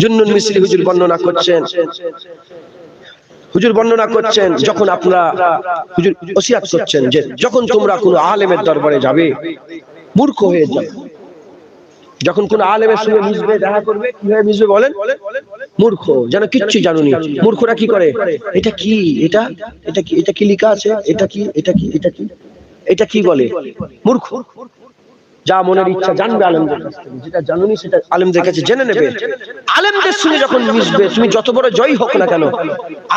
জুন্নুন মিসরি হুজুর বর্ণনা করছেন যখন আপনারা হুজুর ওসিয়াত করছেন যে যখন তোমরা কোনো আলেমের দরবারে যাবে মূর্খ হয়ে যাবে। যখন কোন আলেমের সঙ্গে মিশবে, দেখা করবে, কিভাবে মিশবে বলেন? মূর্খ, যেন কিচ্ছু জানুনি। মূর্খরা কি করে? এটা কি, এটা কি লেখা আছে, এটা কি বলে? মূর্খ। যা মনের ইচ্ছা জানবে আলেমদের কাছ থেকে, যেটা জানুনি সেটা আলেমদের কাছে জেনে নেবে। আলেমদের সঙ্গে যখন মিশবে, তুমি যত বড় জয় হোক না কেন,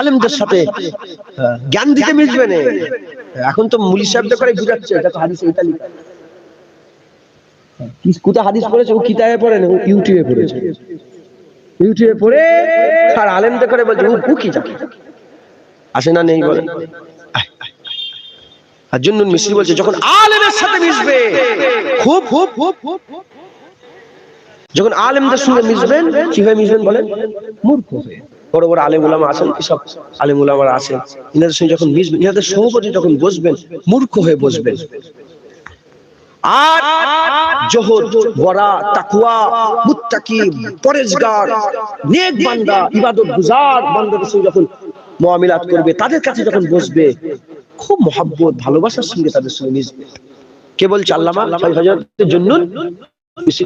আলেমদের সাথে জ্ঞান দিতে মিশবে না। এখন তো মুলি সাহেবদের করে বুঝাচ্ছে, এটা তো হাদিসে এটা লেখা। কোথা হাদিস পড়েছে? ও কিতাবে পড়ে না, ও ইউটিউবে পড়েছে। ইউটিউবে পড়ে আর আলেমদের করে বলছে ও কি জানে, আসে না নেই বলে। আর জুন্নুন মিসরি বলছে যখন আলেমের সাথে মিশবে, যখন আলেমদের সঙ্গে মিশবেন, কিভাবে মিশবেন বলেন? মূর্খ হয়ে। বড় বড় আলেম উলামা আছেন, সব আলেম উলামারা আছেন, ইনাদের সঙ্গে যখন মিশবেন, ইনাদের সহবতে যখন বসবেন, মূর্খ হয়ে বসবেন। আর জোহদ, ওয়ারা, তাকওয়া, মুত্তাকি, পরেজগার, নেক বান্দা, ইবাদত গুজার বান্দাদের সঙ্গে যখন মুআমিলাত করবে, তাদের কাছে যখন বসবে, খুব মহব্বত ভালোবাসার সঙ্গে তাদের সঙ্গে মিশবে। কে বলছে? আল্লামা হযরত জুন্নুন মিসরি।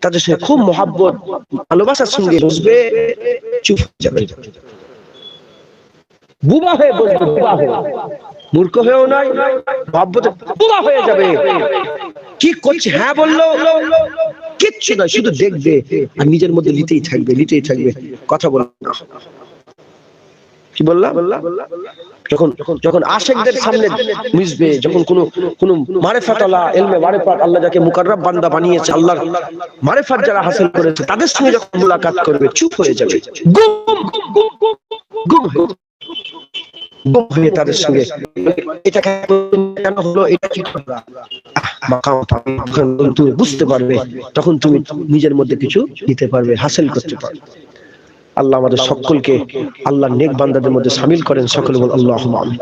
তাদের সঙ্গে খুব মহব্বত ভালোবাসার সঙ্গে বসবে, চুপ হয়ে যাবে, বুবা হয়ে বসবে, বুবা হয়ে, মূর্খ হয়েও নয়, মহব্বতে বুবা হয়ে যাবে। কি করছে? হ্যাঁ বললো, কিচ্ছু নয়, শুধু দেখবে আর নিজের মধ্যে লিতেই থাকবে, কথা বলে না। কি বললাম? যখন আশিকদের সামনে মিশবে, যখন কোনো মারিফাতওয়ালা, ইলমে মারিফাত, আল্লাহ যাকে মুকাররব বান্দা বানিয়েছে, আল্লাহর মারিফাত যারা হাসিল করেছে, তাদের সঙ্গে যখন মুলাকাত করবে, চুপ হয়ে যাবে, গুম হয়ে তাদের সঙ্গে, এটা কেন হলো, এটা কি করবা, তুমি বুঝতে পারবে, তখন তুমি নিজের মধ্যে কিছু নিতে পারবে, হাসিল করতে পারবে। আল্লাহ আমাদের সকলকে আল্লাহর নেক বান্দাদের মধ্যে শামিল করেন। সকলে বল আল্লাহুম্মা আমিন।